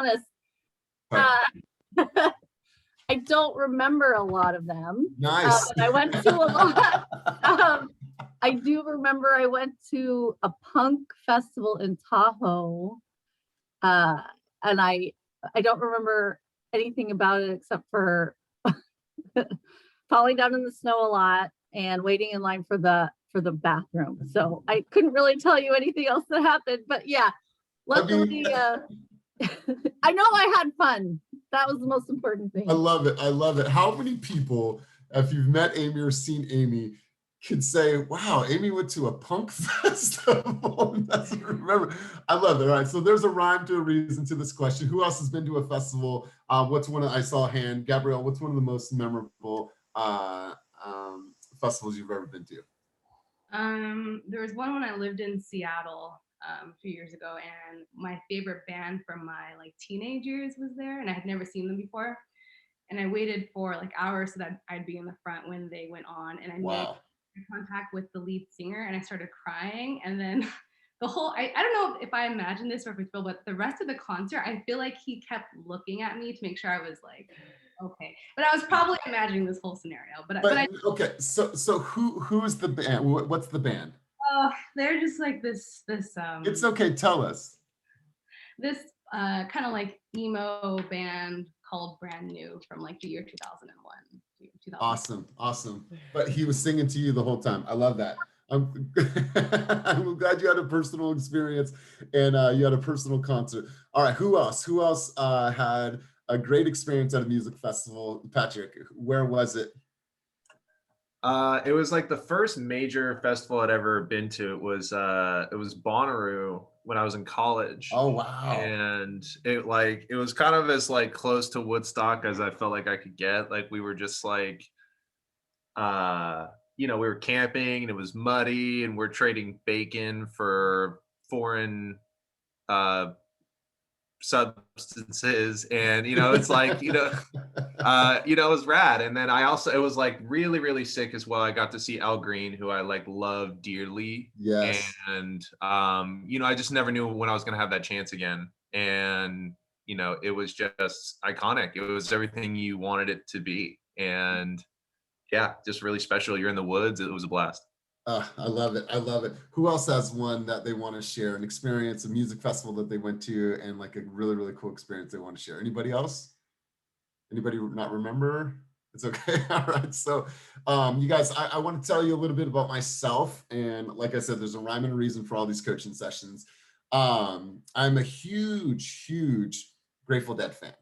honest. Right. I don't remember a lot of them. Nice. I went to a lot. I do remember I went to a punk festival in Tahoe, and I don't remember anything about it except for falling down in the snow a lot and waiting in line for the bathroom. So I couldn't really tell you anything else that happened. But yeah, luckily, I know I had fun. That was the most important thing. I love it. I love it. How many people, if you've met Amy or seen Amy, could say, wow, Amy went to a punk festival and doesn't remember. I love it. All right. So there's a rhyme to a reason to this question. Who else has been to a festival? I saw a hand. Gabrielle, what's one of the most memorable festivals you've ever been to? There was one when I lived in Seattle a few years ago, and my favorite band from my teenage years was there, and I had never seen them before. And I waited for hours so that I'd be in the front when they went on, and I made contact with the lead singer, and I started crying. And then I don't know if I imagined this or if it's real, but the rest of the concert, I feel like he kept looking at me to make sure I was okay. But I was probably imagining this whole scenario. Okay, so who is the band? What's the band? Oh, they're just this. It's okay. Tell us. This kind of emo band called Brand New from the year 2001. Awesome. But he was singing to you the whole time. I love that. I'm glad you had a personal experience and you had a personal concert. All right, who else had a great experience at a music festival? Patrick, where was it? It was the first major festival I'd ever been to. It was Bonnaroo when I was in college. Oh wow. And it was kind of as close to Woodstock as I felt like I could get. We were just we were camping and it was muddy and we're trading bacon for foreign substances, and it's it was rad. And then it was really, really sick as well. I got to see Al Green, who I love dearly. Yes. And I just never knew when I was gonna have that chance again. And it was just iconic. It was everything you wanted it to be. And yeah, just really special. You're in the woods. It was a blast. I love it. Who else has one that they want to share, an experience, a music festival that they went to, and a really, really cool experience they want to share? Anybody else? Anybody not remember? It's okay. All right. So you guys, I want to tell you a little bit about myself. And like I said, there's a rhyme and a reason for all these coaching sessions. I'm a huge Grateful Dead fan,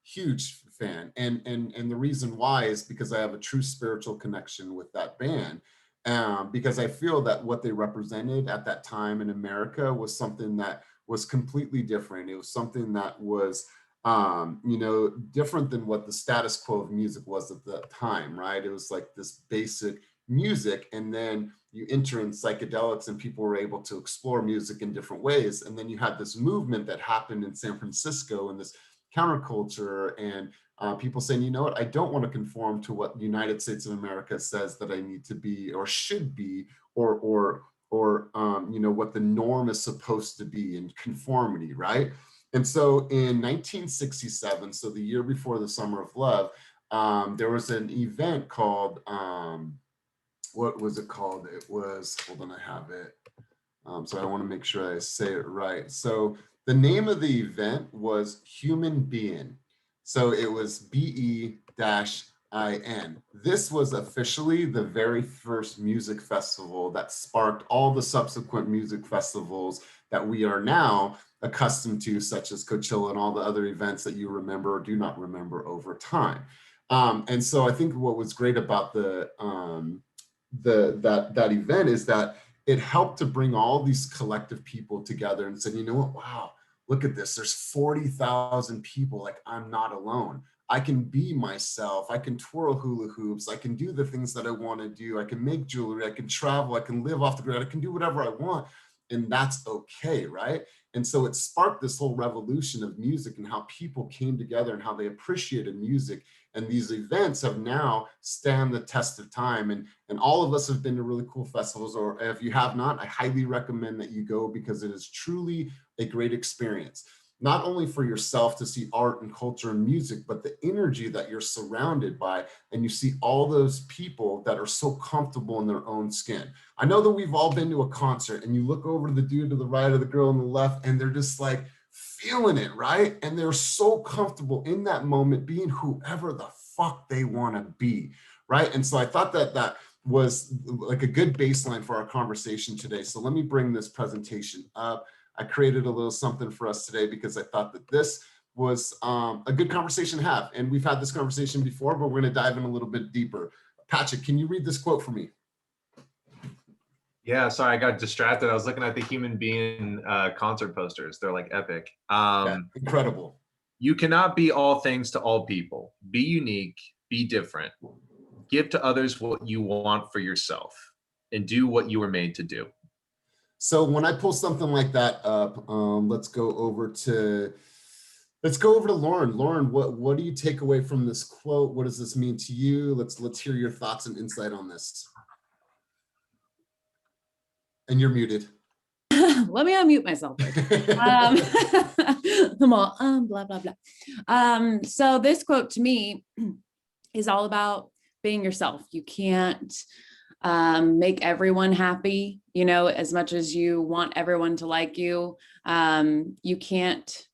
huge fan. And the reason why is because I have a true spiritual connection with that band. Because I feel that what they represented at that time in America was something that was completely different. It was something that was, different than what the status quo of music was at that time, right? It was this basic music, and then you enter in psychedelics and people were able to explore music in different ways. And then you had this movement that happened in San Francisco and this counterculture and people saying, you know what, I don't want to conform to what the United States of America says that I need to be or should be, or what the norm is supposed to be in conformity, right? And so in 1967, so the year before the Summer of Love, there was an event called, what was it called? It was, hold on, I have it. So I want to make sure I say it right. So the name of the event was Human Being. So it was BE-IN. This was officially the very first music festival that sparked all the subsequent music festivals that we are now accustomed to, such as Coachella and all the other events that you remember or do not remember over time. And so I think what was great about that event is that it helped to bring all these collective people together and said, you know what, wow, look at this. There's 40,000 people. I'm not alone. I can be myself. I can twirl hula hoops. I can do the things that I want to do. I can make jewelry. I can travel. I can live off the grid. I can do whatever I want. And that's okay, right? And so it sparked this whole revolution of music and how people came together and how they appreciated music. And these events have now stand the test of time. And all of us have been to really cool festivals, or if you have not, I highly recommend that you go because it is truly a great experience. not only for yourself to see art and culture and music, but the energy that you're surrounded by. And you see all those people that are so comfortable in their own skin. I know that we've all been to a concert and you look over to the dude to the right or the girl on the left, and they're just like feeling it, right? And they're so comfortable in that moment being whoever the fuck they want to be, right? And so I thought that that was like a good baseline for our conversation today. So let me bring this presentation up. I created a little something for us today because I thought that this was a good conversation to have. And we've had this conversation before, but we're going to dive in a little bit deeper. Patrick, can you read this quote for me? Yeah, sorry, I got distracted. I was looking at the Human Being concert posters. They're like epic. Yeah, incredible. You cannot be all things to all people. Be unique, be different. Give to others what you want for yourself, and do what you were made to do. So when I pull something like that up, let's go over to Lauren. Lauren, what do you take away from this quote? What does this mean to you? Let's hear your thoughts and insight on this. And you're muted. Let me unmute myself. I'm all blah blah blah. So this quote to me is all about being yourself. You can't make everyone happy, you know, as much as you want everyone to like you. You can't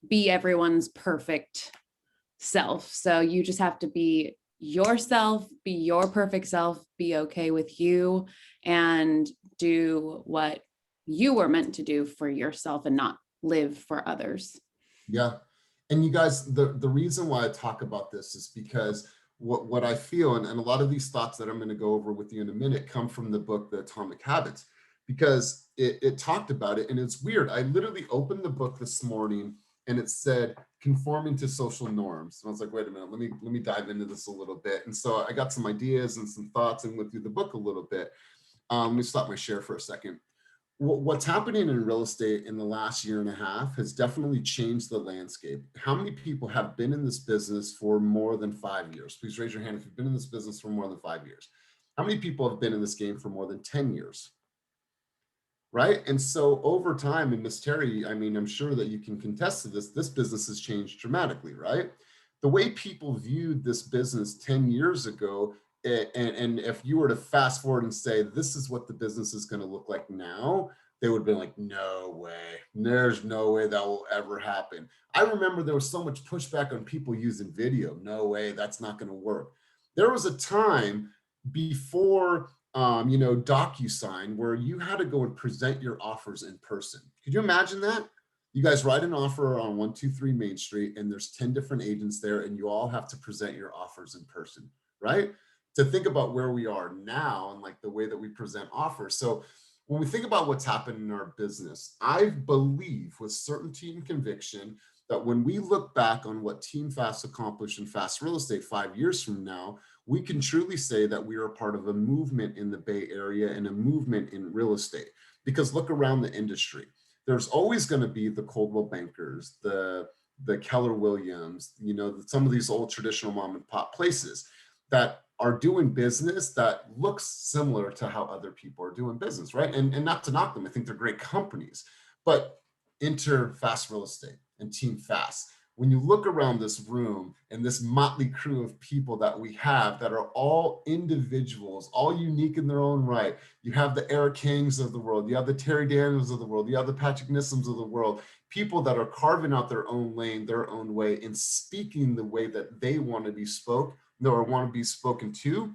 be everyone's perfect self. So you just have to be yourself, be your perfect self, be okay with you, and do what you were meant to do for yourself and not live for others. Yeah. And you guys, the reason why I talk about this is because what I feel, and a lot of these thoughts that I'm going to go over with you in a minute come from the book, The Atomic Habits, because it talked about it. And it's weird. I literally opened the book this morning and it said conforming to social norms. And I was like, wait a minute, let me dive into this a little bit. And so I got some ideas and some thoughts and went through the book a little bit. Let me stop my share for a second. What's happening in real estate in the last year and a half has definitely changed the landscape. How many people have been in this business for more than 5 years? Please raise your hand if you've been in this business for more than 5 years. How many people have been in this game for more than 10 years? Right? And so over time, and Miss Terry, I mean, I'm sure that you can contest to this, this business has changed dramatically, right? The way people viewed this business 10 years ago, and if you were to fast forward and say, this is what the business is going to look like now, they would have been like, no way, there's no way that will ever happen. I remember there was so much pushback on people using video. No way, that's not going to work. There was a time before, DocuSign where you had to go and present your offers in person. Could you imagine that? You guys write an offer on 123 Main Street and there's 10 different agents there and you all have to present your offers in person, right? To think about where we are now and like the way that we present offers. So when we think about what's happened in our business, I believe with certainty and conviction that when we look back on what Team Fast accomplished in Fast Real Estate 5 years from now, we can truly say that we are a part of a movement in the Bay Area and a movement in real estate. Because look around the industry. There's always going to be the Coldwell Bankers, the Keller Williams, some of these old traditional mom and pop places that are doing business that looks similar to how other people are doing business, right? And not to knock them, I think they're great companies, but enter Fast Real Estate and Team Fast. When you look around this room and this motley crew of people that we have that are all individuals, all unique in their own right. You have the Eric Kings of the world, you have the Terry Daniels of the world, you have the Patrick Nissums of the world, people that are carving out their own lane, their own way, and speaking the way that they want to be spoke, or want to be spoken to,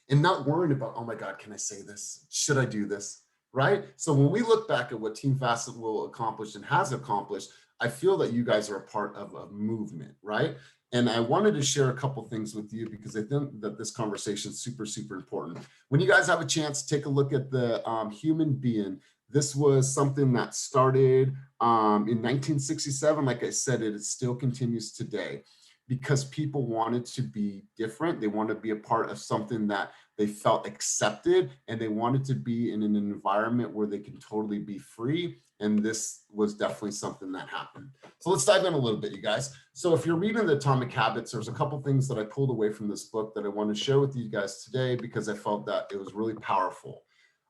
and not worrying about, oh my God, can I say this? Should I do this? Right? So when we look back at what Team Facet will accomplish and has accomplished, I feel that you guys are a part of a movement, right? And I wanted to share a couple things with you because I think that this conversation is super, super important. When you guys have a chance, take a look at the Human Being. This was something that started in 1967. Like I said, it still continues today because people wanted to be different. They wanted to be a part of something that they felt accepted, and they wanted to be in an environment where they can totally be free. And this was definitely something that happened. So let's dive in a little bit, you guys. So if you're reading The Atomic Habits, there's a couple things that I pulled away from this book that I want to share with you guys today because I felt that it was really powerful.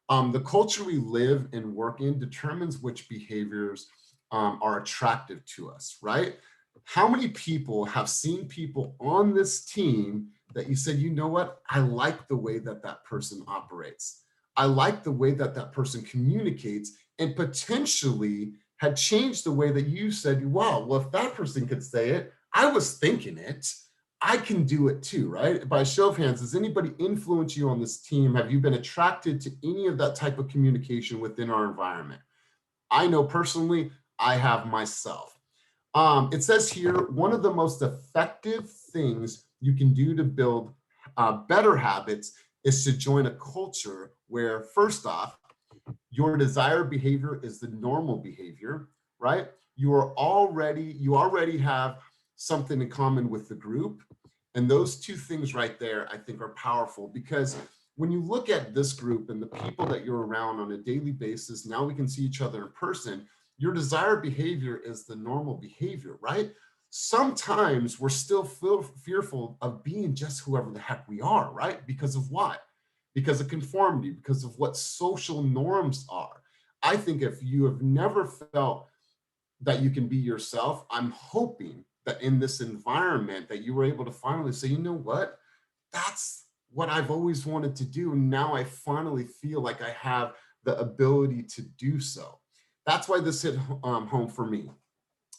The culture we live and work in determines which behaviors are attractive to us, right? How many people have seen people on this team that you said, you know what, I like the way that that person operates. I like the way that that person communicates, and potentially had changed the way that you said, wow, well, if that person could say it, I was thinking it, I can do it too, right? By a show of hands, does anybody influence you on this team? Have you been attracted to any of that type of communication within our environment? I know personally, I have myself. It says here, one of the most effective things you can do to build better habits is to join a culture where, first off, your desired behavior is the normal behavior, right? You already have something in common with the group. And those two things right there, I think, are powerful, because when you look at this group and the people that you're around on a daily basis, now we can see each other in person. Your desired behavior is the normal behavior, right? Sometimes we're still fearful of being just whoever the heck we are, right? Because of what? Because of conformity, because of what social norms are. I think if you have never felt that you can be yourself, I'm hoping that in this environment that you were able to finally say, you know what? That's what I've always wanted to do. Now I finally feel like I have the ability to do so. That's why this hit home for me.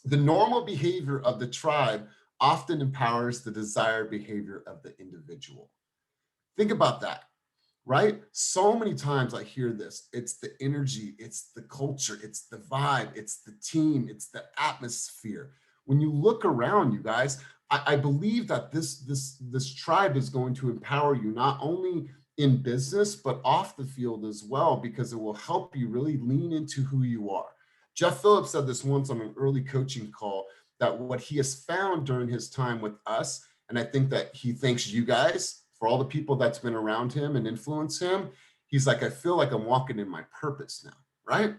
The normal behavior of the tribe often empowers the desired behavior of the individual. Think about that, right? So many times I hear this. It's the energy, it's the culture, it's the vibe, it's the team, it's the atmosphere. When you look around, you guys, I believe that this tribe is going to empower you not only in business, but off the field as well, because it will help you really lean into who you are. Jeff Phillips said this once on an early coaching call, that what he has found during his time with us, and I think that he thanks you guys for all the people that's been around him and influence him. He's like, I feel like I'm walking in my purpose now, right?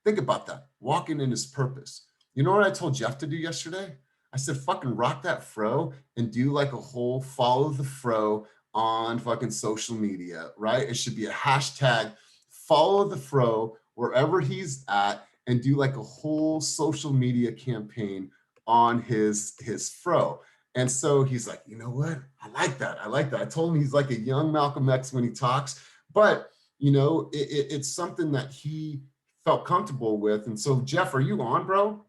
Think about that, walking in his purpose. You know what I told Jeff to do yesterday? I said, fucking rock that fro and do like a whole follow the fro on fucking social media, right? It should be a hashtag follow the fro wherever he's at, and do like a whole social media campaign on his fro. And so he's like, you know what? I like that. I like that. I told him he's like a young Malcolm X when he talks, but you know, it's something that he felt comfortable with. And so Jeff, are you on, bro?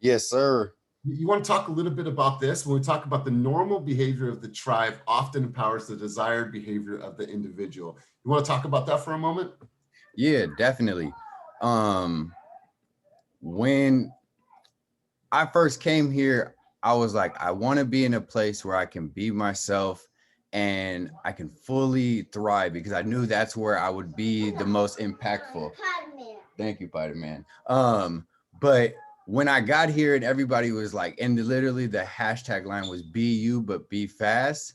Yes, sir. You want to talk a little bit about this? When we talk about the normal behavior of the tribe often empowers the desired behavior of the individual. You want to talk about that for a moment? Yeah, definitely. When I first came here, I was like, I want to be in a place where I can be myself and I can fully thrive, because I knew that's where I would be the most impactful. Thank you, Spider-Man. But when I got here and everybody was like, and literally the hashtag line was be you, but be fast.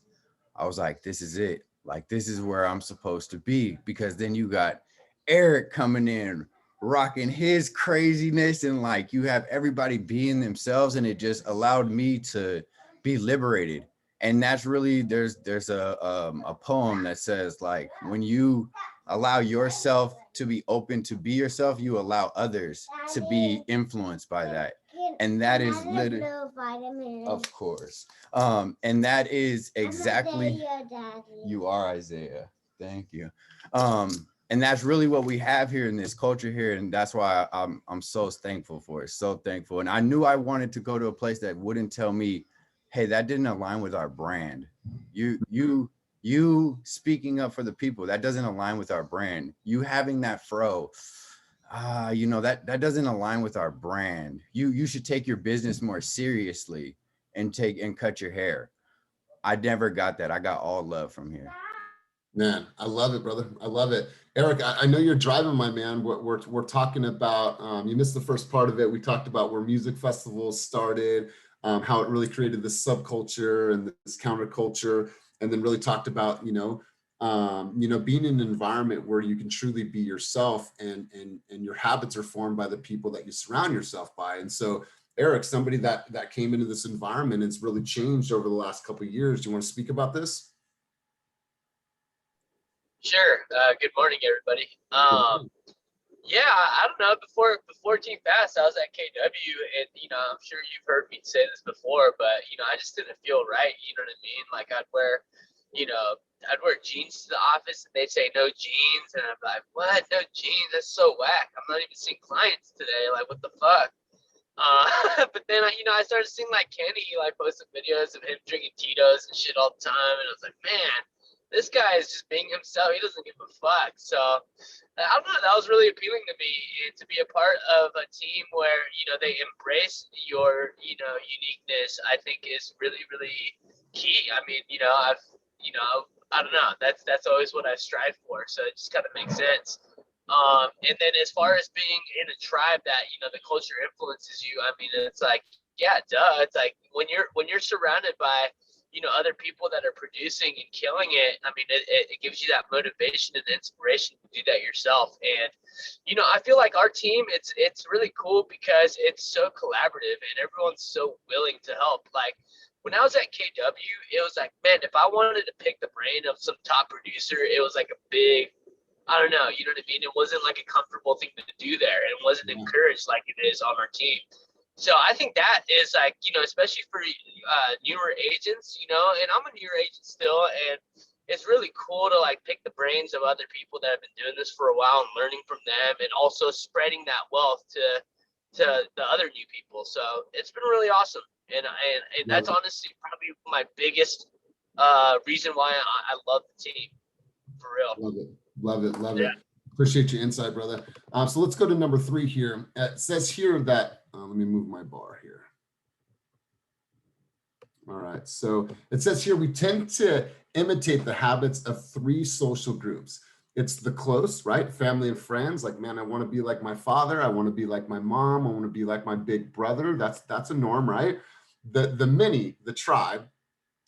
I was like, this is it. Like, this is where I'm supposed to be, because then you got Eric coming in, rocking his craziness, and like you have everybody being themselves, and it just allowed me to be liberated. And that's really, there's a poem that says, like, when you allow yourself to be open to be yourself, you allow others to be influenced by that. And that is literally, of course. And that is exactly, you are Isaiah. Thank you. And that's really what we have here in this culture here. And that's why I'm so thankful for it. So thankful. And I knew I wanted to go to a place that wouldn't tell me, hey, that didn't align with our brand. You speaking up for the people, that doesn't align with our brand. You having that fro, you know, that doesn't align with our brand. You should take your business more seriously and cut your hair. I never got that. I got all love from here. Man, I love it, brother. I love it. Eric, I know you're driving, my man. We're talking about, you missed the first part of it. We talked about where music festivals started, how it really created this subculture and this counterculture, and then really talked about, being in an environment where you can truly be yourself, and your habits are formed by the people that you surround yourself by. And so, Eric, somebody that came into this environment, it's really changed over the last couple of years. Do you want to speak about this? Sure. Good morning, everybody. Yeah, I don't know. Before Team Fast, I was at KW, and I'm sure you've heard me say this before, but I just didn't feel right. You know what I mean? Like you know, I'd wear jeans to the office, and they'd say no jeans, and I'm like, what? No jeans? That's so whack. I'm not even seeing clients today. Like, what the fuck? But then I started seeing like Kenny like posting videos of him drinking Tito's and shit all the time, and I was like, man, this guy is just being himself. He doesn't give a fuck. So I don't know. That was really appealing to me, and to be a part of a team where they embrace your uniqueness. I think is really really key. I mean, I don't know. That's always what I strive for. So it just kind of makes sense. And then as far as being in a tribe that the culture influences you, I mean, it's like, yeah, duh. It's like when you're surrounded by other people that are producing and killing it. I mean, it gives you that motivation and inspiration to do that yourself. And I feel like our team, it's really cool because it's so collaborative and everyone's so willing to help. Like when I was at KW, it was like, man, if I wanted to pick the brain of some top producer, it was like a big, I don't know, you know what I mean? It wasn't like a comfortable thing to do there. It wasn't encouraged like it is on our team. So I think that is like, especially for newer agents, and I'm a newer agent still, and it's really cool to like pick the brains of other people that have been doing this for a while and learning from them, and also spreading that wealth to the other new people. So it's been really awesome, and that's honestly probably my biggest reason why I love the team, for real. Love it. Appreciate your insight, brother. So let's go to number 3 here. It says here that, let me move my bar here. All right, so it says here, we tend to imitate the habits of 3 social groups. It's the close, right? Family and friends. Like, man, I want to be like my father. I want to be like my mom. I want to be like my big brother. That's a norm, right? The many, the tribe,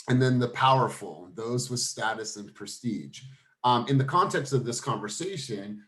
and then the powerful, those with status and prestige. In the context of this conversation,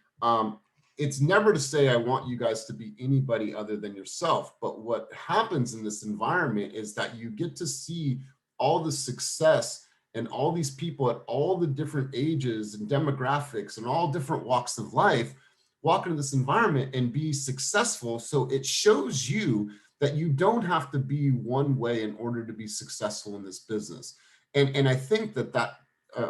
it's never to say I want you guys to be anybody other than yourself. But what happens in this environment is that you get to see all the success and all these people at all the different ages and demographics and all different walks of life walk into this environment and be successful. So it shows you that you don't have to be one way in order to be successful in this business. And I think that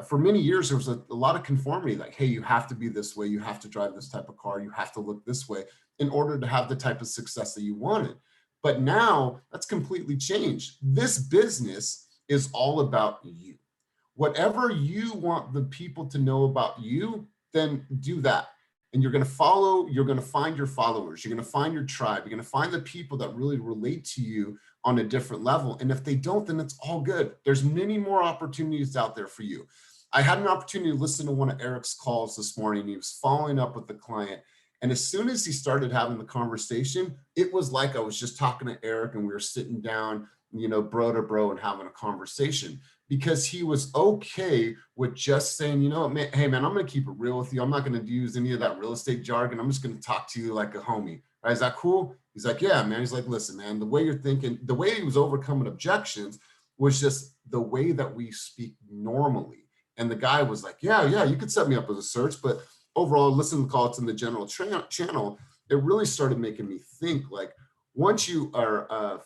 for many years, there was a lot of conformity, like, hey, you have to be this way, you have to drive this type of car, you have to look this way in order to have the type of success that you wanted. But now that's completely changed. This business is all about you. Whatever you want the people to know about you, then do that. And you're going to find your followers, you're going to find your tribe, you're going to find the people that really relate to you on a different level. And if they don't, then it's all good. There's many more opportunities out there for you. I had an opportunity to listen to one of Eric's calls this morning. He was following up with the client. And as soon as he started having the conversation, it was like I was just talking to Eric and we were sitting down, bro to bro and having a conversation, because he was okay with just saying, man, hey man, I'm going to keep it real with you. I'm not going to use any of that real estate jargon. I'm just going to talk to you like a homie. Right? Is that cool? He's like, yeah, man. He's like, listen, man, the way you're thinking, the way he was overcoming objections was just the way that we speak normally. And the guy was like, yeah, you could set me up as a search, but overall, listen to the call, it's in the general channel. It really started making me think, like, once you are,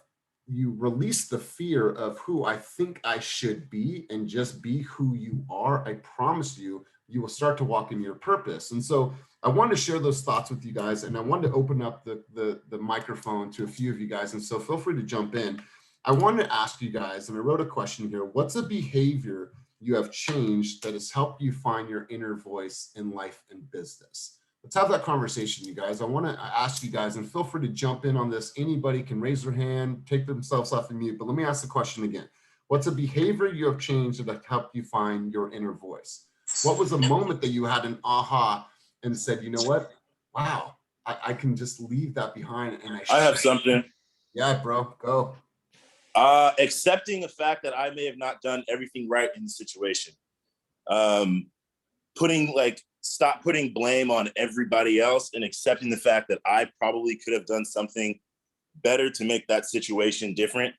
you release the fear of who I think I should be and just be who you are, I promise you, you will start to walk in your purpose. And so I wanted to share those thoughts with you guys, and I wanted to open up the microphone to a few of you guys. And so feel free to jump in. I wanted to ask you guys, and I wrote a question here. What's a behavior you have changed that has helped you find your inner voice in life and business? Let's have that conversation, you guys. I want to ask you guys, and feel free to jump in on this. Anybody can raise their hand, take themselves off of mute, but let me ask the question again. What's a behavior you have changed that helped you find your inner voice? What was a moment that you had an aha and said, you know what? Wow, I can just leave that behind. And I have something. Yeah, bro, go. Accepting the fact that I may have not done everything right in the situation. Stop putting blame on everybody else and accepting the fact that I probably could have done something better to make that situation different.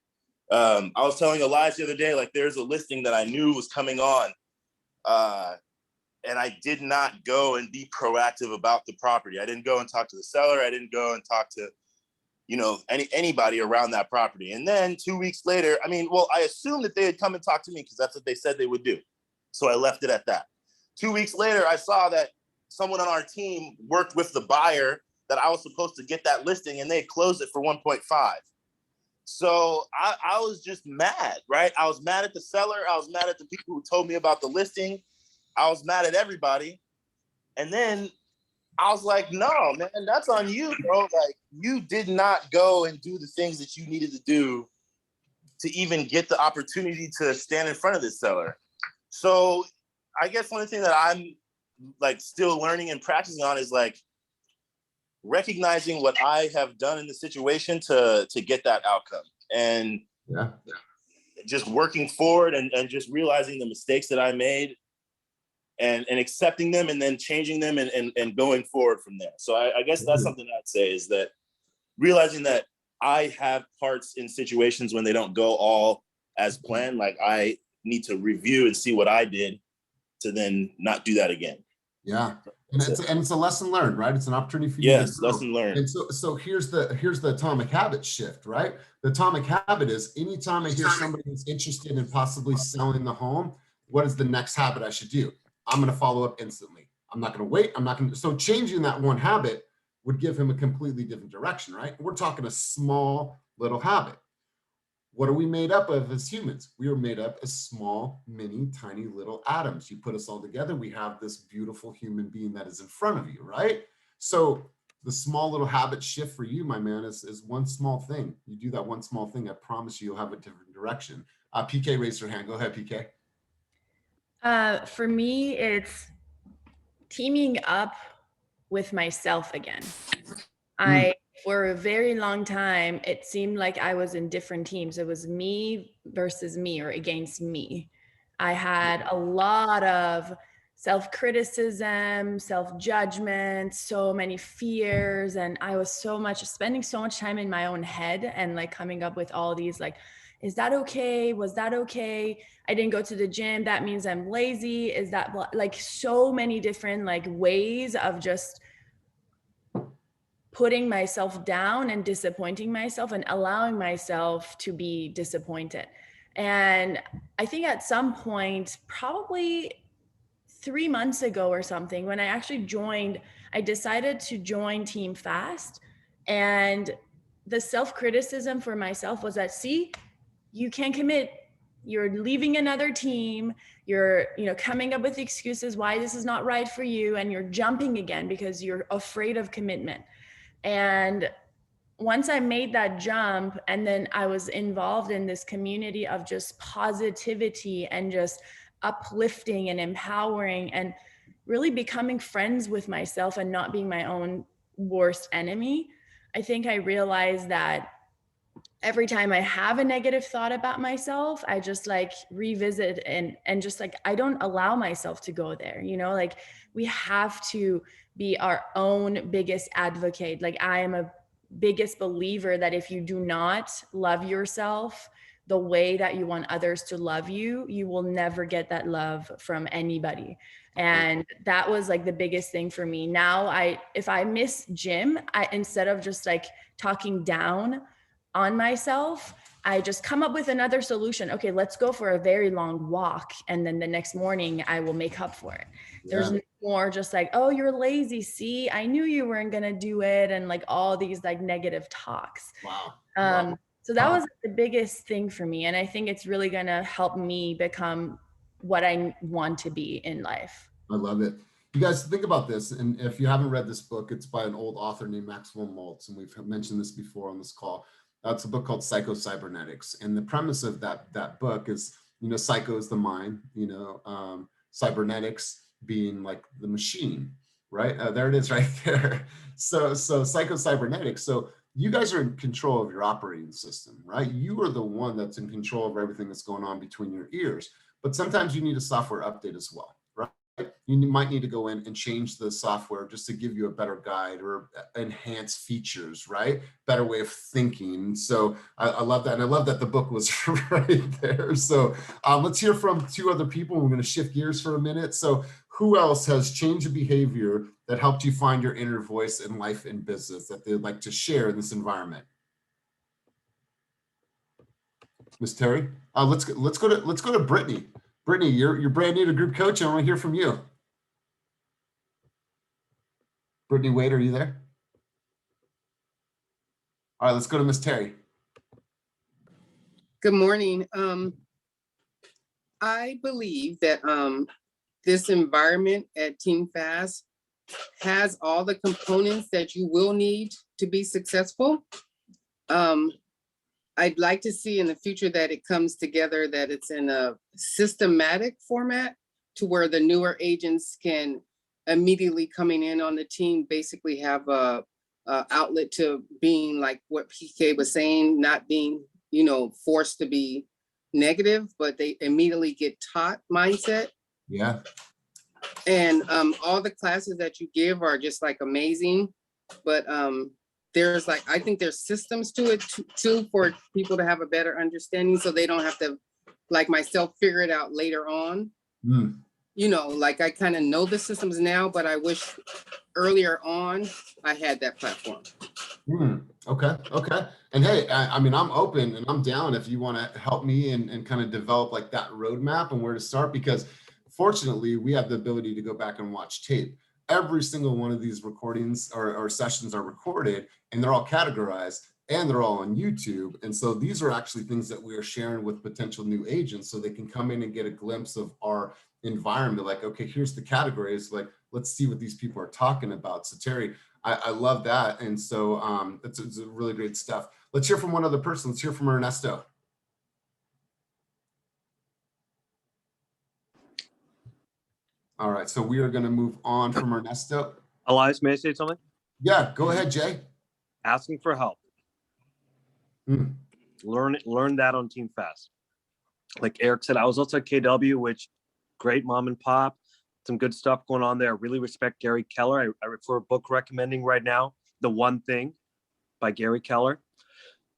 I was telling Elias the other day, like, there's a listing that I knew was coming on and I did not go and be proactive about the property. I didn't go and talk to the seller. I didn't go and talk to, you know, anybody around that property. And then 2 weeks later, I mean, well, I assumed that they had come and talked to me because that's what they said they would do. So I left it at that. 2 weeks later, I saw that someone on our team worked with the buyer that I was supposed to get that listing, and they closed it for 1.5. So I was just mad, right? I was mad at the seller. I was mad at the people who told me about the listing. I was mad at everybody. And then I was like, no, man, that's on you, bro. Like, you did not go and do the things that you needed to do to even get the opportunity to stand in front of this seller. So I guess one thing that I'm like still learning and practicing on is like recognizing what I have done in the situation to get that outcome, and just working forward and just realizing the mistakes that I made and accepting them and then changing them and going forward from there. So I guess that's something I'd say, is that realizing that I have parts in situations when they don't go all as planned, like I need to review and see what I did to then not do that again. Yeah. And it's a lesson learned, right? It's an opportunity for you. Yes, lesson learned. And so here's the atomic habit shift, right? The atomic habit is anytime I hear somebody who's interested in possibly selling the home, what is the next habit I should do? I'm going to follow up instantly. I'm not going to wait. I'm not going to. So changing that one habit would give him a completely different direction, right? We're talking a small little habit. What are we made up of as humans? We are made up as small, mini, tiny little atoms. You put us all together, we have this beautiful human being that is in front of you, right? So the small little habit shift for you, my man, is one small thing. You do that one small thing, I promise you'll have a different direction. PK raised her hand. Go ahead, PK. For me, it's teaming up with myself again. For a very long time, it seemed like I was in different teams. It was me versus me, or against me. I had a lot of self-criticism, self-judgment, so many fears, and I was spending so much time in my own head and like coming up with all these like, is that okay? Was that okay? I didn't go to the gym. That means I'm lazy. Is that like so many different like ways of just putting myself down and disappointing myself and allowing myself to be disappointed. And I think at some point, probably 3 months ago or something, when I actually I decided to join Team Fast. And the self-criticism for myself was that, see, you can't commit. You're leaving another team. You're, coming up with excuses why this is not right for you. And you're jumping again because you're afraid of commitment. And once I made that jump, and then I was involved in this community of just positivity and just uplifting and empowering and really becoming friends with myself and not being my own worst enemy, I think I realized that every time I have a negative thought about myself, I just like revisit and just like, I don't allow myself to go there, like we have to be our own biggest advocate. Like I am a biggest believer that if you do not love yourself the way that you want others to love you, you will never get that love from anybody. And that was like the biggest thing for me. Now if I miss gym, instead of just like talking down on myself, I just come up with another solution. Okay, let's go for a very long walk. And then the next morning I will make up for it. Yeah. There's no more just like, oh, you're lazy. See, I knew you weren't going to do it. And like all these like negative talks. Wow. So that was the biggest thing for me. And I think it's really going to help me become what I want to be in life. I love it. You guys think about this. And if you haven't read this book, it's by an old author named Maxwell Maltz. And we've mentioned this before on this call. It's a book called Psycho-Cybernetics. And the premise of that book is, psycho is the mind, cybernetics being like the machine, right? There it is right there. So Psycho-Cybernetics. So you guys are in control of your operating system, right? You are the one that's in control of everything that's going on between your ears. But sometimes you need a software update as well, right? You might need to go in and change the software just to give you a better guide or enhance features, right? Better way of thinking. So I love that. And I love that the book was right there. So let's hear from two other people. We're going to shift gears for a minute. So who else has changed a behavior that helped you find your inner voice in life and business that they'd like to share in this environment? Miss Terry, let's go to Brittany. Brittany, you're brand new to group coaching. I want to hear from you. Brittany Wade, are you there? All right, let's go to Miss Terry. Good morning. I believe that this environment at Team Fast has all the components that you will need to be successful. I'd like to see in the future that it comes together, that it's in a systematic format to where the newer agents can immediately coming in on the team basically have a outlet to being like what PK was saying, not being, you know, forced to be negative, but they immediately get taught mindset. Yeah. And all the classes that you give are just like amazing, but there's like, I think there's systems to it too for people to have a better understanding, so they don't have to, like myself, figure it out later on. You know, like I kind of know the systems now, but I wish earlier on I had that platform. Okay. And hey, I mean, I'm open and I'm down if you want to help me and kind of develop like that roadmap and where to start, because fortunately we have the ability to go back and watch tape. Every single one of these recordings or sessions are recorded, and they're all categorized, and they're all on YouTube. And so these are actually things that we are sharing with potential new agents, so they can come in and get a glimpse of our environment. Like, okay, here's the categories. Like, let's see what these people are talking about. So Terry, I love that. And so it's really great stuff. Let's hear from one other person. Let's hear from Ernesto. All right, so we are going to move on from Ernesto. Elias, may I say something? Yeah, go ahead, Jay. Asking for help. Learn that on Team Fast. Like Eric said, I was also at KW, which great mom and pop, some good stuff going on there. I really respect Gary Keller. I refer a book recommending right now, The One Thing by Gary Keller.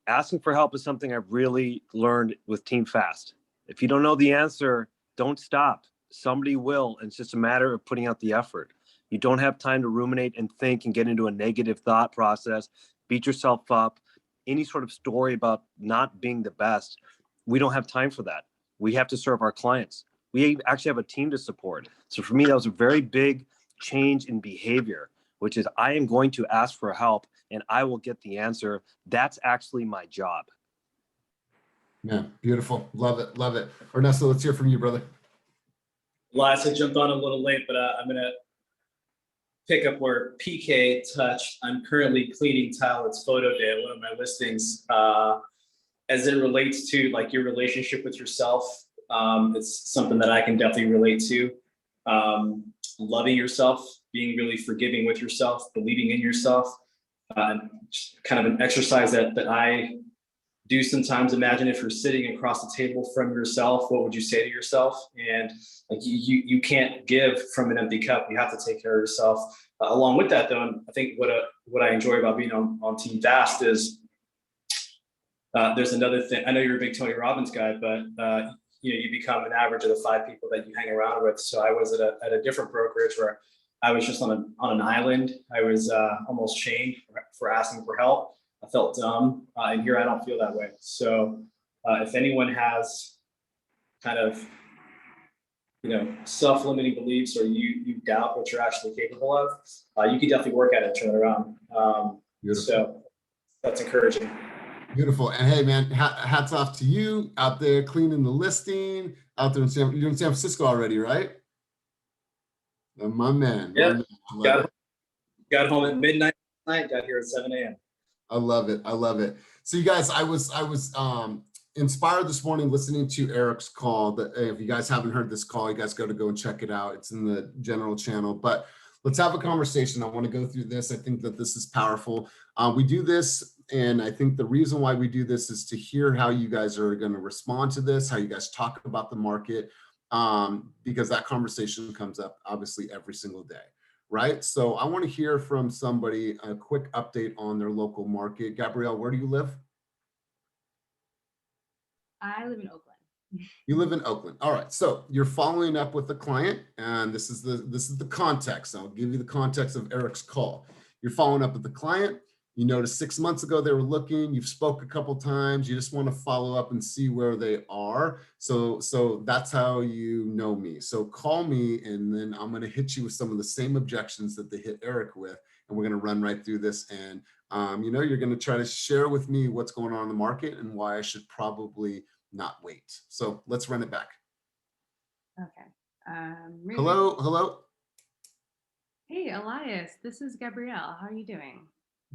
Asking for help is something I've really learned with Team Fast. If you don't know the answer, don't stop. Somebody will, and it's just a matter of putting out the effort. You don't have time to ruminate and think and get into a negative thought process, beat yourself up, any sort of story about not being the best. We don't have time for that. We have to serve our clients. We actually have a team to support. So for me, that was a very big change in behavior, which is I am going to ask for help and I will get the answer. That's actually my job. Yeah, beautiful. Love it. Love it. Ernesto, let's hear from you, brother. Elias, I jumped on a little late, but I'm going to pick up where PK touched. I'm currently cleaning tile. It's photo day at one of my listings. As it relates to like your relationship with yourself, it's something that I can definitely relate to. Loving yourself, being really forgiving with yourself, believing in yourself, kind of an exercise that I do sometimes. Imagine if you're sitting across the table from yourself, what would you say to yourself? And like you can't give from an empty cup. You have to take care of yourself. Along with that, though, I think what I enjoy about being on Team Fast is there's another thing. I know you're a big Tony Robbins guy, but you become an average of the 5 people that you hang around with. So I was at a different brokerage where I was just on an island. I was almost shamed for asking for help. I felt dumb, and here I don't feel that way. So if anyone has kind of, self-limiting beliefs, or you doubt what you're actually capable of, you can definitely work at it, turn it around. So that's encouraging. Beautiful. And hey, man, hats off to you out there cleaning the listing out there you're in San Francisco already, right? My man. Yeah. Got home at midnight last night, got here at 7 a.m. I love it. I love it. So you guys, I was inspired this morning listening to Eric's call. That if you guys haven't heard this call, you guys got to go and check it out. It's in the general channel, but let's have a conversation. I want to go through this. I think that this is powerful. We do this, and I think the reason why we do this is to hear how you guys are going to respond to this, how you guys talk about the market, because that conversation comes up obviously every single day. Right. So I want to hear from somebody, a quick update on their local market. Gabrielle, where do you live? I live in Oakland. You live in Oakland. All right. So you're following up with the client, and this is the context. I'll give you the context of Eric's call. You're following up with the client. You noticed 6 months ago they were looking. You've spoke a couple times. You just want to follow up and see where they are. So that's how you know me. So call me, and then I'm going to hit you with some of the same objections that they hit Eric with, and we're going to run right through this. And you're going to try to share with me what's going on in the market and why I should probably not wait. So let's run it back. Okay. Hello. Hey, Elias, this is Gabrielle. How are you doing?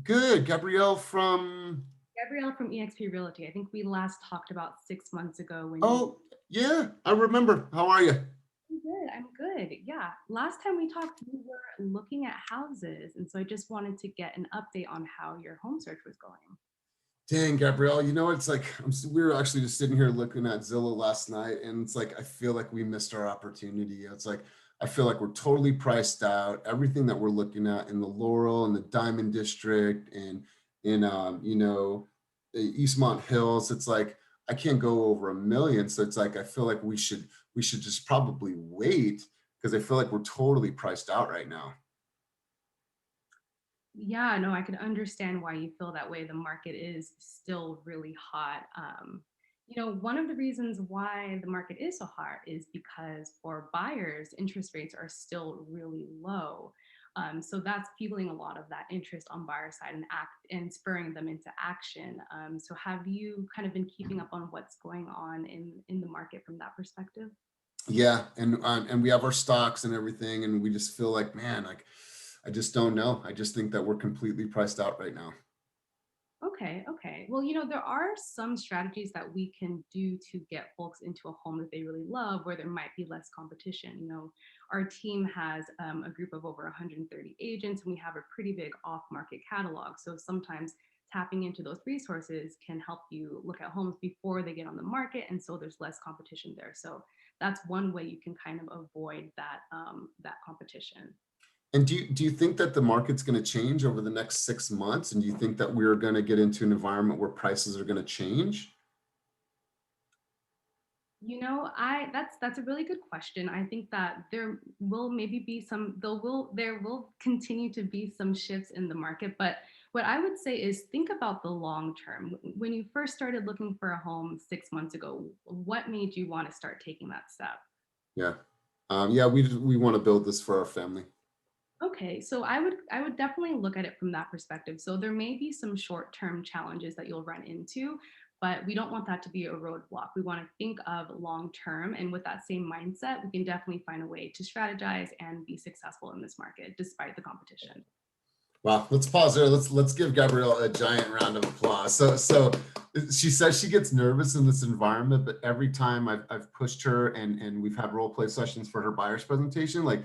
Good. Gabrielle from eXp Realty. I think we last talked about 6 months ago when Oh, yeah, I remember. How are you? I'm good. Yeah. Last time we talked, we were looking at houses. And so I just wanted to get an update on how your home search was going. Dang, Gabrielle, it's like we were actually just sitting here looking at Zillow last night, and it's like I feel like we missed our opportunity. It's like I feel like we're totally priced out. Everything that we're looking at in the Laurel and the Diamond District and in the Eastmont Hills, it's like I can't go over $1 million. So it's like I feel like we should just probably wait because I feel like we're totally priced out right now. Yeah, no, I can understand why you feel that way. The market is still really hot. One of the reasons why the market is so hot is because for buyers, interest rates are still really low. So that's fueling a lot of that interest on buyer side and spurring them into action. So have you kind of been keeping up on what's going on in the market from that perspective? Yeah, and we have our stocks and everything, and we just feel like, man, like I just don't know. I just think that we're completely priced out right now. Okay. Well, there are some strategies that we can do to get folks into a home that they really love, where there might be less competition. Our team has a group of over 130 agents, and we have a pretty big off-market catalog. So sometimes tapping into those resources can help you look at homes before they get on the market, and so there's less competition there. So that's one way you can kind of avoid that competition. And do you think that the market's going to change over the next 6 months? And do you think that we're going to get into an environment where prices are going to change? That's a really good question. I think that there will maybe be there will continue to be some shifts in the market, but what I would say is think about the long term. When you first started looking for a home 6 months ago, what made you want to start taking that step? Yeah. We want to build this for our family. Okay, so I would definitely look at it from that perspective. So there may be some short-term challenges that you'll run into, but we don't want that to be a roadblock. We want to think of long-term, and with that same mindset, we can definitely find a way to strategize and be successful in this market despite the competition. Wow, let's pause there. Let's give Gabrielle a giant round of applause. So she says she gets nervous in this environment, but every time I've pushed her and we've had role play sessions for her buyer's presentation, like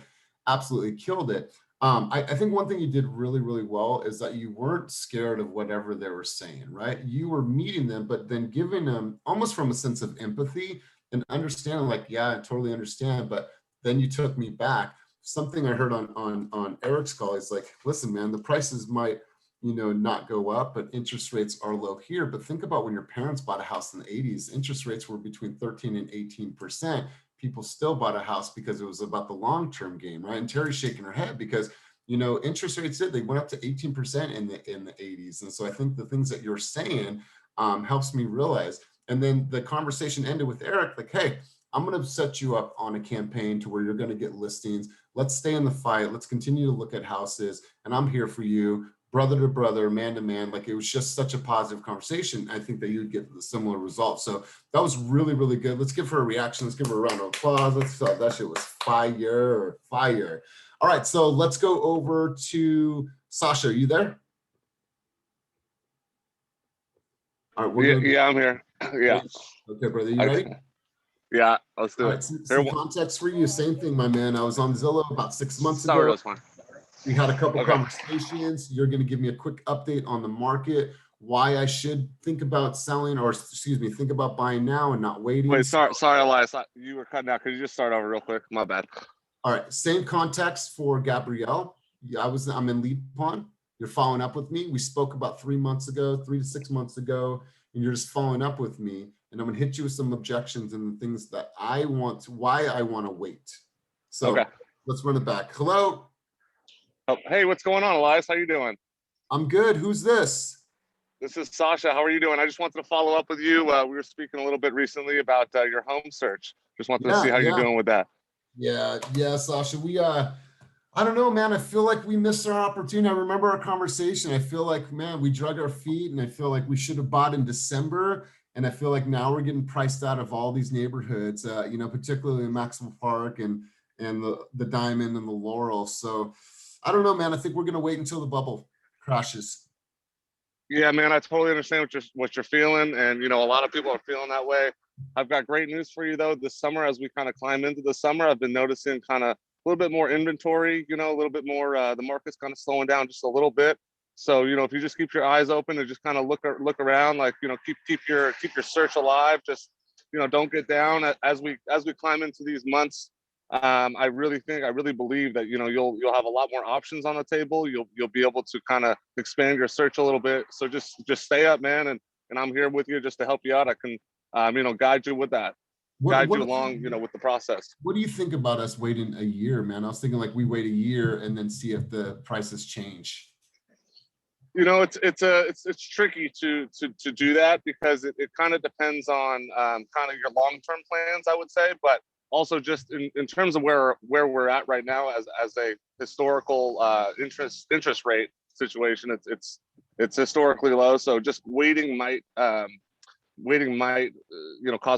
absolutely killed it. I think one thing you did really, really well is that you weren't scared of whatever they were saying, right? You were meeting them, but then giving them almost from a sense of empathy and understanding, like, yeah, I totally understand, but then you took me back. Something I heard on Eric's call is like, listen, man, the prices might, not go up, but interest rates are low here. But think about when your parents bought a house in the 80s, interest rates were between 13 and 18%. People still bought a house because it was about the long-term game, right? And Terry's shaking her head because, interest rates they went up to 18% in the 80s. And so I think the things that you're saying helps me realize. And then the conversation ended with Eric, like, hey, I'm going to set you up on a campaign to where you're going to get listings. Let's stay in the fight. Let's continue to look at houses. And I'm here for you, brother to brother, man to man. Like, it was just such a positive conversation. I think that you'd get the similar results. So that was really, really good. Let's give her a reaction. Let's give her a round of applause. That shit was fire. All right. So let's go over to Sasha. Are you there? All right. Yeah, I'm here. Yeah. Okay, brother. You ready? Yeah, let's do All it. right, some context for you. Same thing, my man. I was on Zillow about 6 months ago. That's fine. We had a couple conversations. You're going to give me a quick update on the market, why I should think about selling, or think about buying now and not waiting. Wait, sorry, Elias. You were cutting out. Could you just start over real quick? My bad. All right, same context for Gabrielle. I'm in Lead Pond. You're following up with me. We spoke about 3 to 6 months ago, and you're just following up with me. and I'm gonna hit you with some objections and the things that why I want to wait. So Okay. let's run it back. Hello, Oh, hey, what's going on, Elias? How you doing? I'm good. Who's this? This is Sasha. How are you doing? I just wanted to follow up with you. We were speaking a little bit recently about your home search. Just wanted to see how you're doing with that. Yeah, Sasha. I don't know, man. I feel like we missed our opportunity. I remember our conversation. I feel like, man, we drug our feet, and I feel like we should have bought in December. And I feel like now we're getting priced out of all these neighborhoods, particularly in Maxwell Park and the Diamond and the Laurel. So I don't know, man. I think we're gonna wait until the bubble crashes. Yeah, man, I totally understand what you're feeling, and a lot of people are feeling that way. I've got great news for you though. This summer, as we kind of climb into the summer, I've been noticing kind of a little bit more inventory. A little bit more. The market's kind of slowing down just a little bit. So if you just keep your eyes open and just kind of look around, like keep your search alive. Just don't get down as we climb into these months. I really believe that you'll have a lot more options on the table. You'll be able to kind of expand your search a little bit. So just stay up, man, and I'm here with you just to help you out. I can guide you with that, guide you along with the process. What do you think about us waiting a year, man? I was thinking like we wait a year and then see if the prices change. It's tricky to do that because it kind of depends on kind of your long-term plans, I would say, but also just in terms of where we're at right now as a historical interest rate situation, it's historically low. So just waiting might cause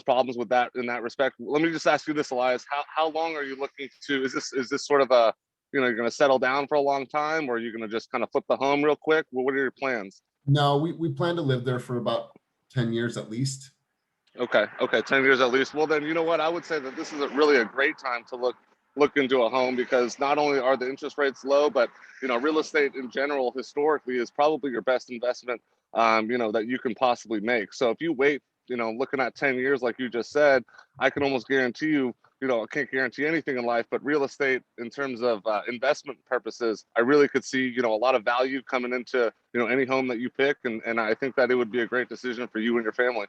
problems with that in that respect. Let me just ask you this, Elias, how long are you looking to, is this sort of a, you're going to settle down for a long time, or are you going to just kind of flip the home real quick? Well, what are your plans? No, we plan to live there for about 10 years at least. Okay, 10 years at least. Well, then, you know what? I would say that this is really a great time to look into a home, because not only are the interest rates low, but real estate in general historically is probably your best investment that you can possibly make. So if you wait, looking at 10 years like you just said, I can almost guarantee you, I can't guarantee anything in life, but real estate in terms of investment purposes, I really could see a lot of value coming into any home that you pick, and I think that it would be a great decision for you and your family.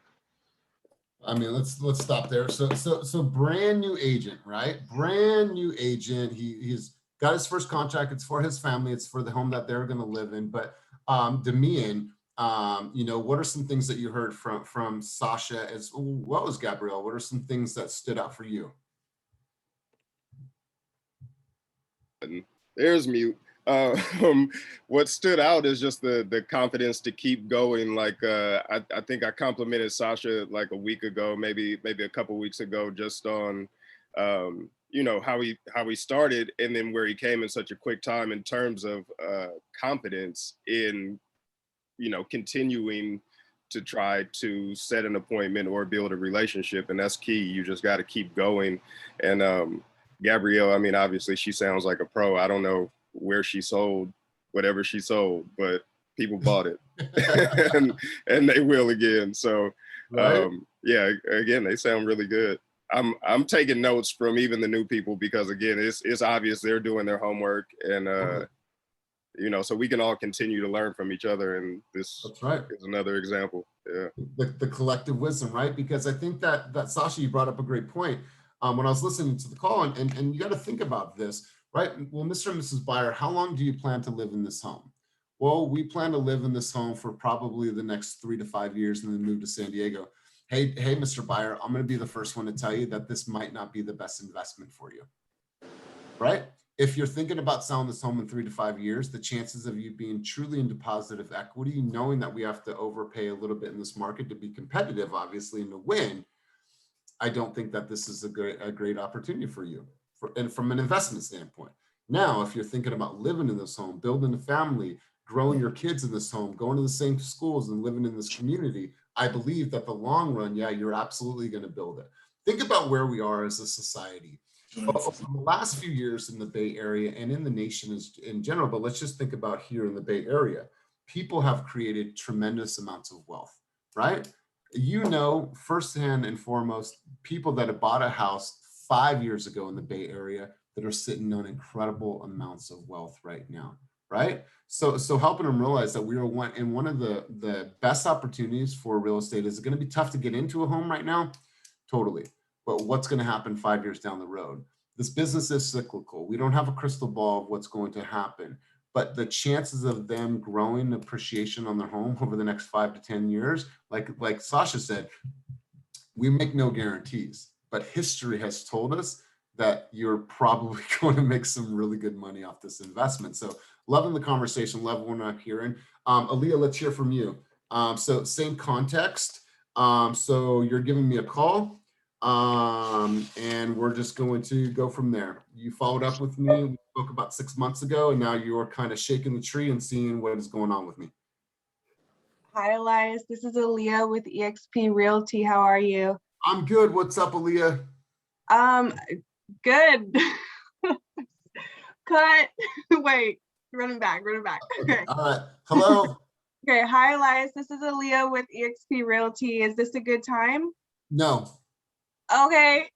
I mean, let's stop there. So brand new agent, right? Brand new agent. He's got his first contract. It's for his family. It's for the home that they're going to live in. But Damian, what are some things that you heard from Sasha as well as Gabrielle? What are some things that stood out for you? There's mute. What stood out is just the confidence to keep going. Like I think I complimented Sasha like a week ago, maybe a couple weeks ago, just on how he started and then where he came in such a quick time in terms of confidence in continuing to try to set an appointment or build a relationship, and that's key. You just got to keep going. And Gabrielle, I mean, obviously she sounds like a pro. I don't know where she sold whatever she sold, but people bought it and they will again. So right? Yeah, again, they sound really good. I'm taking notes from even the new people, because again, it's obvious they're doing their homework, and so we can all continue to learn from each other. And That's right. is another example. Yeah. The collective wisdom, right? Because I think that Sasha, you brought up a great point. When I was listening to the call, and you got to think about this, right? Well, Mr. and Mrs. Buyer, how long do you plan to live in this home? Well, we plan to live in this home for probably the next 3 to 5 years and then move to San Diego. Hey, Mr. Buyer, I'm going to be the first one to tell you that this might not be the best investment for you, right? If you're thinking about selling this home in 3 to 5 years, the chances of you being truly into positive equity, knowing that we have to overpay a little bit in this market to be competitive, obviously, and to win, I don't think that this is a great opportunity for you, and from an investment standpoint. Now, if you're thinking about living in this home, building a family, growing your kids in this home, going to the same schools and living in this community, I believe that the long run, yeah, you're absolutely going to build it. Think about where we are as a society. Over the last few years in the Bay Area and in the nation in general, but let's just think about here in the Bay Area, people have created tremendous amounts of wealth, right? Firsthand and foremost, people that have bought a house 5 years ago in the Bay Area that are sitting on incredible amounts of wealth right now, right? So helping them realize that we are one of the best opportunities for real estate. Is it going to be tough to get into a home right now? Totally. But what's going to happen 5 years down the road? This business is cyclical. We don't have a crystal ball of what's going to happen, but the chances of them growing appreciation on their home over the next 5 to 10 years, like Sasha said, we make no guarantees, but history has told us that you're probably going to make some really good money off this investment. So loving the conversation, love what I'm hearing. Aaliyah, let's hear from you. So same context. So you're giving me a call, and we're just going to go from there. You followed up with me. We spoke about 6 months ago, and now you're kind of shaking the tree and seeing what is going on with me. Hi, Elias. This is Aaliyah with eXp Realty. How are you? I'm good. What's up, Aaliyah? Good. Cut. Wait, running back. Okay. All right. Hello. Okay. Hi, Elias. This is Aaliyah with eXp Realty. Is this a good time? No. Okay.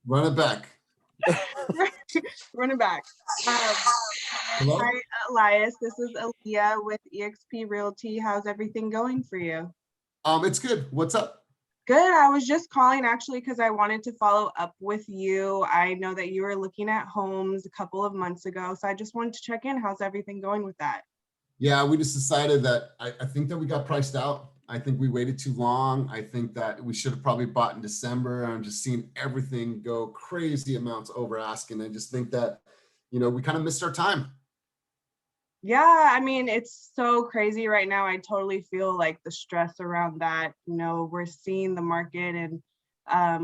Run it back. Running back. Hello? Hi, Elias. This is Aaliyah with eXp Realty. How's everything going for you? It's good. What's up? Good. I was just calling actually because I wanted to follow up with you. I know that you were looking at homes a couple of months ago, so I just wanted to check in. How's everything going with that? Yeah, we just decided that I think that we got priced out. I think we waited too long. I think that we should have probably bought in December. I'm just seeing everything go crazy amounts over asking. I just think that, we kind of missed our time. Yeah, I mean, it's so crazy right now. I totally feel like the stress around that. We're seeing the market and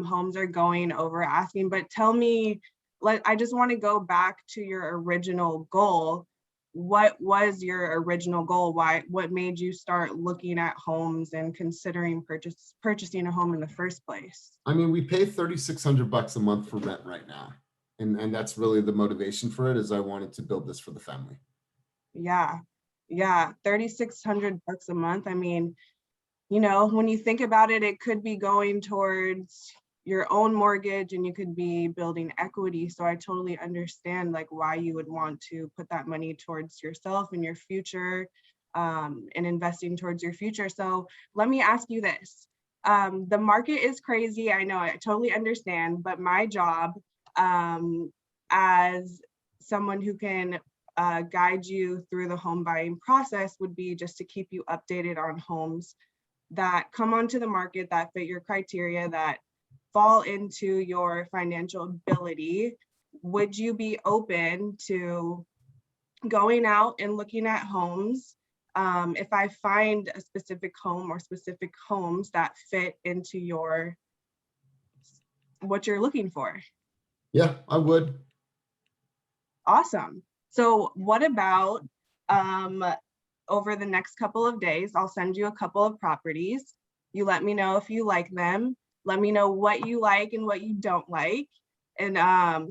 homes are going over asking. But tell me, I just want to go back to your original goal. What was your original goal? What made you start looking at homes and considering purchasing a home in the first place? I mean, we pay $3,600 a month for rent right now. And that's really the motivation for it, is I wanted to build this for the family. Yeah. $3,600 a month. I mean, when you think about it, it could be going towards your own mortgage and you could be building equity. So I totally understand why you would want to put that money towards yourself and your future, and investing towards your future. So let me ask you this. The market is crazy. I know, I totally understand, but my job, as someone who can guide you through the home buying process would be just to keep you updated on homes that come onto the market that fit your criteria, that fall into your financial ability. Would you be open to going out and looking at homes if I find a specific home or specific homes that fit into what you're looking for? Yeah, I would. Awesome. So what about over the next couple of days, I'll send you a couple of properties. You let me know if you like them. Let me know what you like and what you don't like. And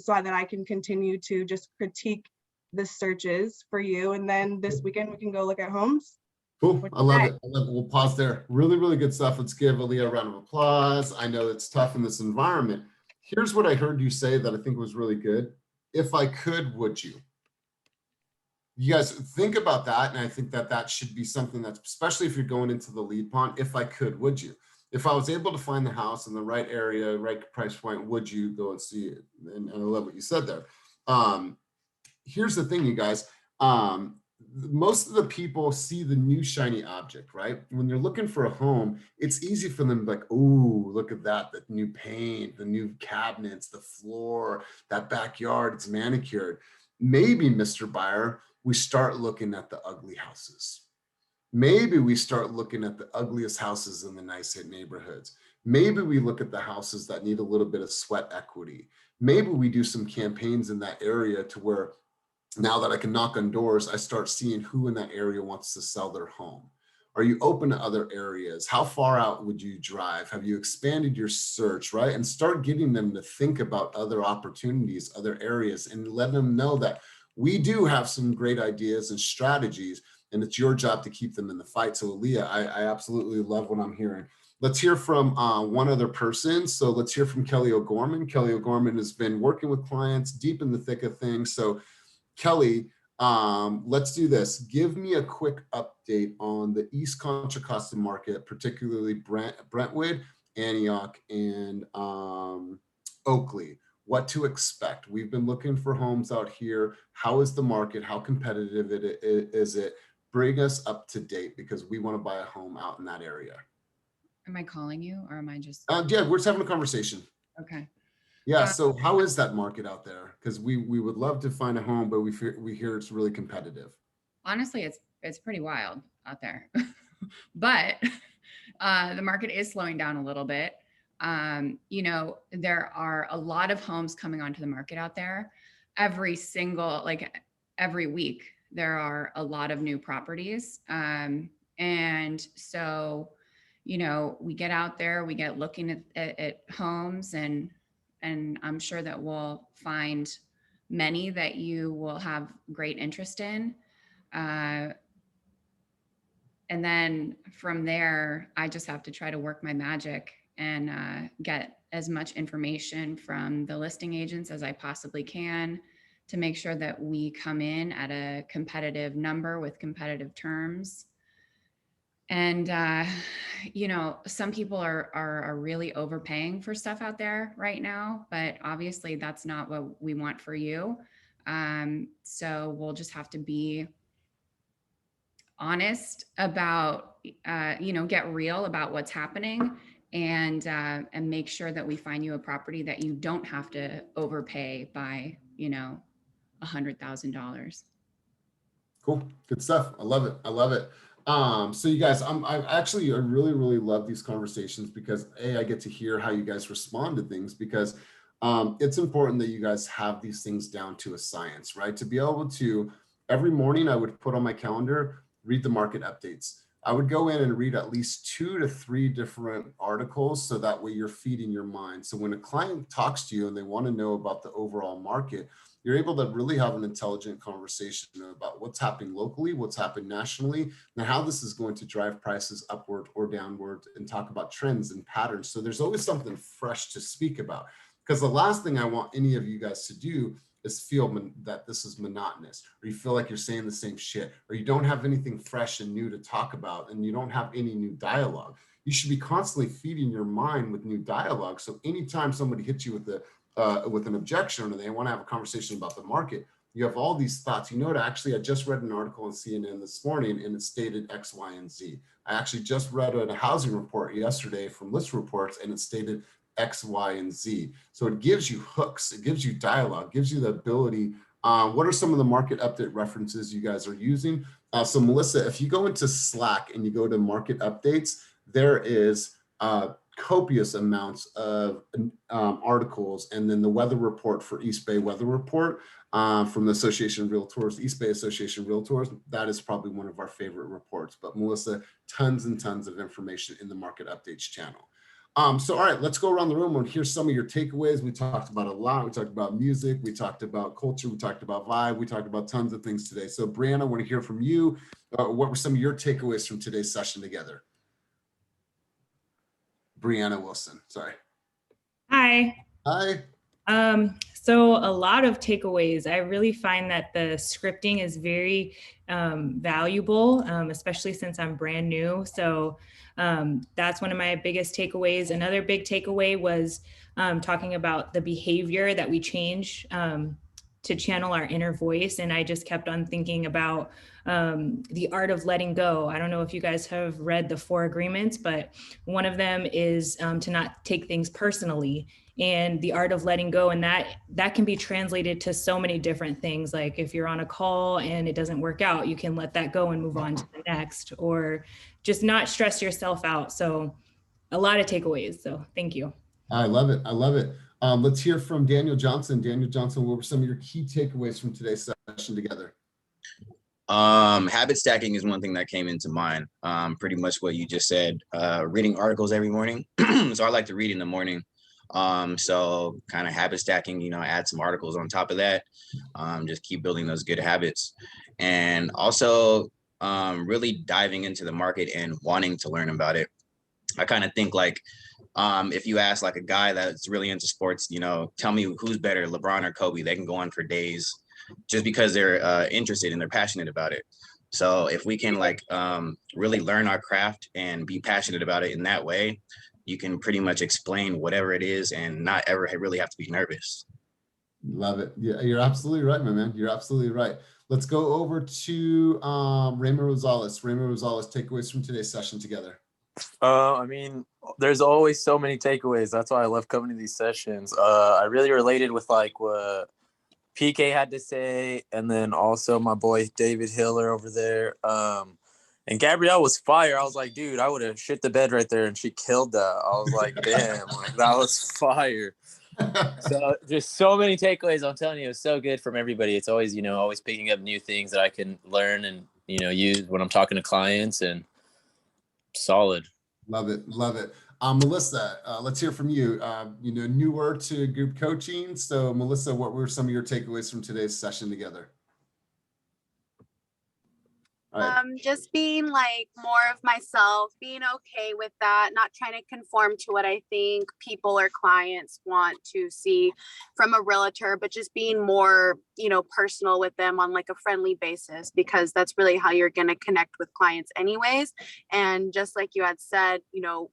so that I can continue to just critique the searches for you. And then this weekend we can go look at homes. Cool. I love it. We'll pause there. Really, really good stuff. Let's give Aaliyah a round of applause. I know it's tough in this environment. Here's what I heard you say that I think was really good. If I could, would you? You guys think about that. And I think that should be something that's, especially if you're going into the lead pond, if I could, would you? If I was able to find the house in the right area, right price point, would you go and see it? And I love what you said there. Here's the thing, you guys. Most of the people see the new shiny object, right? When they're looking for a home, it's easy for them to be like, oh, look at that, the new paint, the new cabinets, the floor, that backyard, it's manicured. Maybe, Mr. Buyer, we start looking at the ugly houses. Maybe we start looking at the ugliest houses in the nice hit neighborhoods. Maybe we look at the houses that need a little bit of sweat equity. Maybe we do some campaigns in that area to where now that I can knock on doors, I start seeing who in that area wants to sell their home. Are you open to other areas? How far out would you drive? Have you expanded your search, right? And start getting them to think about other opportunities, other areas, and let them know that we do have some great ideas and strategies, and it's your job to keep them in the fight. So Aaliyah, I absolutely love what I'm hearing. Let's hear from one other person. So let's hear from Kelly O'Gorman. Kelly O'Gorman has been working with clients deep in the thick of things. So Kelly, Let's do this. Give me a quick update on the East Contra Costa market, particularly Brentwood, Antioch, and Oakley. What to expect? We've been looking for homes out here. How is the market? How competitive is it? Bring us up to date because we want to buy a home out in that area. Am I calling you or am I just? Yeah, we're just having a conversation. Okay. Yeah. So how is that market out there? Because we would love to find a home, but we hear it's really competitive. Honestly, it's pretty wild out there, but the market is slowing down a little bit. You know, there are a lot of homes coming onto the market out there. Every week, there are a lot of new properties. And so, you know, we get out there, we get looking at homes, and I'm sure that we'll find many that you will have great interest in. And then from there, I just have to try to work my magic and get as much information from the listing agents as I possibly can to make sure that we come in at a competitive number with competitive terms. And, you know, some people are really overpaying for stuff out there right now, but obviously that's not what we want for you. So we'll just have to be honest about, you know, get real about what's happening and make sure that we find you a property that you don't have to overpay by, you know, $100,000. Cool. Good stuff. I love it. I love it. So you guys, I really love these conversations because I get to hear how you guys respond to things because it's important that you guys have these things down to a science, right? To be able to, every morning I would put on my calendar, read the market updates. I would go in and read at least 2 to 3 different articles so that way you're feeding your mind. So when a client talks to you and they want to know about the overall market, you're able to really have an intelligent conversation about what's happening locally, what's happened nationally, and how this is going to drive prices upward or downward, and talk about trends and patterns. So there's always something fresh to speak about, because the last thing I want any of you guys to do is feel that this is monotonous, or you feel like you're saying the same shit, or you don't have anything fresh and new to talk about, and you don't have any new dialogue. You should be constantly feeding your mind with new dialogue. So anytime somebody hits you with an objection or they want to have a conversation about the market, you have all these thoughts. You know, I just read an article on CNN this morning and it stated X, Y, and Z. I actually just read a housing report yesterday from List Reports and it stated X, Y, and Z. So it gives you hooks, it gives you dialogue, gives you the ability. What are some of the market update references you guys are using? So Melissa, if you go into Slack and you go to market updates, there is copious amounts of articles, and then the weather report for East Bay Weather Report from the Association of Realtors, East Bay Association of Realtors. That is probably one of our favorite reports. But Melissa, tons and tons of information in the market updates channel. So all right, let's go around the room and hear some of your takeaways. We talked about a lot. We talked about music. We talked about culture. We talked about vibe. We talked about tons of things today. So Brianna, I want to hear from you. What were some of your takeaways from today's session together? Brianna Wilson, sorry. Hi. Hi. So a lot of takeaways. I really find that the scripting is very valuable, especially since I'm brand new. So that's one of my biggest takeaways. Another big takeaway was talking about the behavior that we change to channel our inner voice. And I just kept on thinking about the art of letting go. I don't know if you guys have read the 4 agreements, but one of them is to not take things personally, and the art of letting go. And that can be translated to so many different things. Like if you're on a call and it doesn't work out, you can let that go and move on to the next, or just not stress yourself out. So a lot of takeaways. So thank you. I love it. I love it. Let's hear from Daniel Johnson. Daniel Johnson, what were some of your key takeaways from today's session together? Habit stacking is one thing that came into mind. Pretty much what you just said, reading articles every morning. So I like to read in the morning. So kind of habit stacking, you know, add some articles on top of that, just keep building those good habits. And also really diving into the market and wanting to learn about it. I kind of think like, if you ask like a guy that's really into sports, you know, tell me who's better, LeBron or Kobe, they can go on for days. just because they're interested and they're passionate about it. So if we can like really learn our craft and be passionate about it in that way, you can pretty much explain whatever it is and not ever really have to be nervous. Love it. Yeah, you're absolutely right, my man. You're absolutely right. Let's go over to Raymond Rosales. Raymond Rosales, takeaways from today's session together. I mean, there's always so many takeaways. That's why I love coming to these sessions. I really related with like what PK had to say, and then also my boy David Hiller over there. And Gabrielle was fire. I was like, dude, I would have shit the bed right there, and she killed that. I was like, damn, like that was fire. So just so many takeaways. I'm telling you, it's so good from everybody. It's always, you know, always picking up new things that I can learn and, you know, use when I'm talking to clients, and solid. Love it. Love it. Melissa, let's hear from you. You know, newer to group coaching. So Melissa, what were some of your takeaways from today's session together? All right. Just being like more of myself, being okay with that, not trying to conform to what I think people or clients want to see from a realtor, but just being more, you know, personal with them on like a friendly basis, because that's really how you're going to connect with clients anyways. And just like you had said, you know,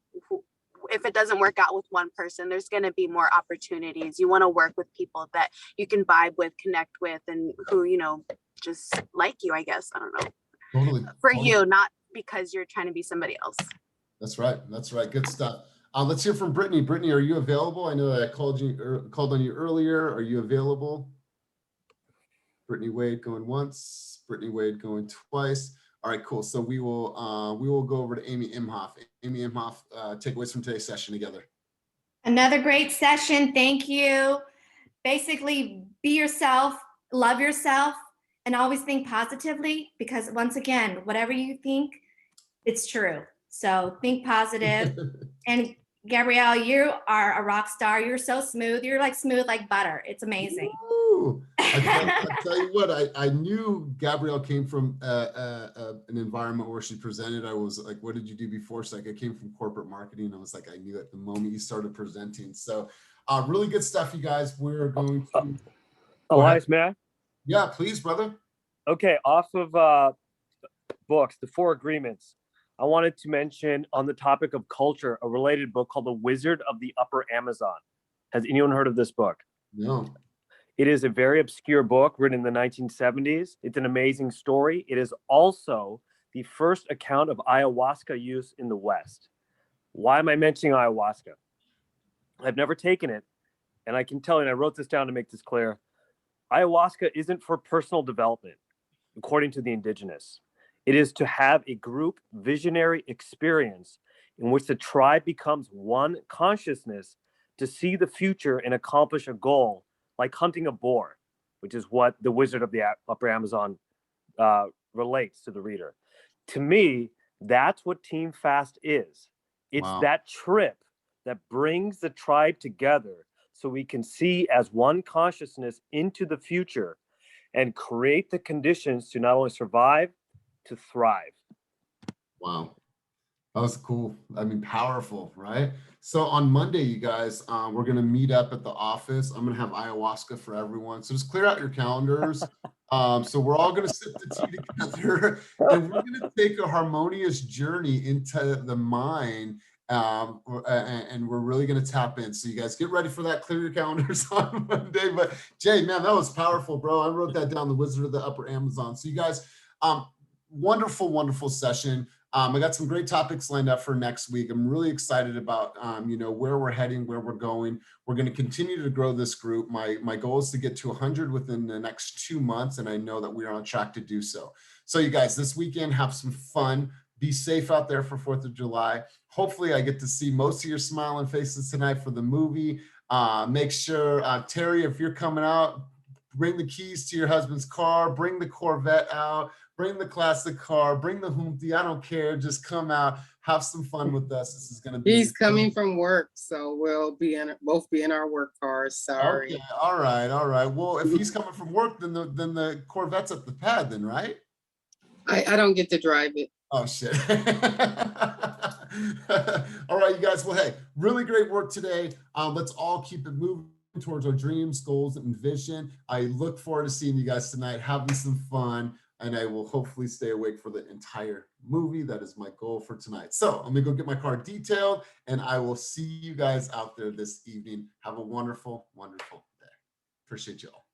if it doesn't work out with one person, there's going to be more opportunities. You want to work with people that you can vibe with, connect with, and who, you know, just like you, I guess. I don't know. Totally. For Totally. you, not because you're trying to be somebody else. That's right. That's right. Good stuff. Let's hear from Brittany. Brittany, are you available? I know that I called on you earlier. Are you available? Brittany Wade going once. Brittany Wade going twice. All right, cool. So we will go over to Amy Imhoff. Amy Imhoff, takeaways from today's session together. Another great session. Thank you. Basically, be yourself, love yourself, and always think positively, because once again, whatever you think, it's true. So think positive. And Gabrielle, you are a rock star. You're so smooth. You're like smooth like butter. It's amazing. Woo! I tell you what, I knew Gabrielle came from an environment where she presented. I was like, what did you do before? She's like, I came from corporate marketing. I was like, I knew at the moment you started presenting. So really good stuff, you guys. We're going to... Elias, may I? Yeah, please, brother. Okay, off of books, The Four Agreements, I wanted to mention on the topic of culture, a related book called The Wizard of the Upper Amazon. Has anyone heard of this book? No. It is a very obscure book written in the 1970s. It's an amazing story. It is also the first account of ayahuasca use in the West. Why am I mentioning ayahuasca? I've never taken it, and I can tell you, and I wrote this down to make this clear, ayahuasca isn't for personal development, according to the indigenous. It is to have a group visionary experience in which the tribe becomes one consciousness to see the future and accomplish a goal, like hunting a boar, which is what the Wizard of the Upper Amazon relates to the reader. To me, that's what Team Fast is. It's Wow. that trip that brings the tribe together so we can see as one consciousness into the future and create the conditions to not only survive, to thrive. Wow. That was cool. I mean, powerful, right? So on Monday, you guys, we're going to meet up at the office. I'm going to have ayahuasca for everyone. So just clear out your calendars. So we're all going to sip the tea together, and we're going to take a harmonious journey into the mind. And we're really going to tap in. So you guys get ready for that. Clear your calendars on Monday. But Jay, man, that was powerful, bro. I wrote that down, The Wizard of the Upper Amazon. So you guys, wonderful, wonderful session. I got some great topics lined up for next week. I'm really excited about, you know, where we're heading, where we're going. We're going to continue to grow this group. My goal is to get to 100 within the next 2 months, and I know that we are on track to do so. So you guys, this weekend, have some fun. Be safe out there for 4th of July. Hopefully I get to see most of your smiling faces tonight for the movie. Make sure, Terry, if you're coming out, bring the keys to your husband's car, bring the Corvette out, bring the classic car, bring the Humpty, I don't care, just come out, have some fun with us. This is gonna be— He's coming from work, so we'll both be in our work cars, sorry. Okay, all right. Well, if he's coming from work, then the Corvette's at the pad then, right? I don't get to drive it. Oh, shit. All right, you guys. Well, hey, really great work today. Let's all keep it moving. towards our dreams, goals, and vision. I look forward to seeing you guys tonight, having some fun, and I will hopefully stay awake for the entire movie. That is my goal for tonight. So I'm gonna go get my car detailed, and I will see you guys out there this evening. Have a wonderful, wonderful day. Appreciate you all.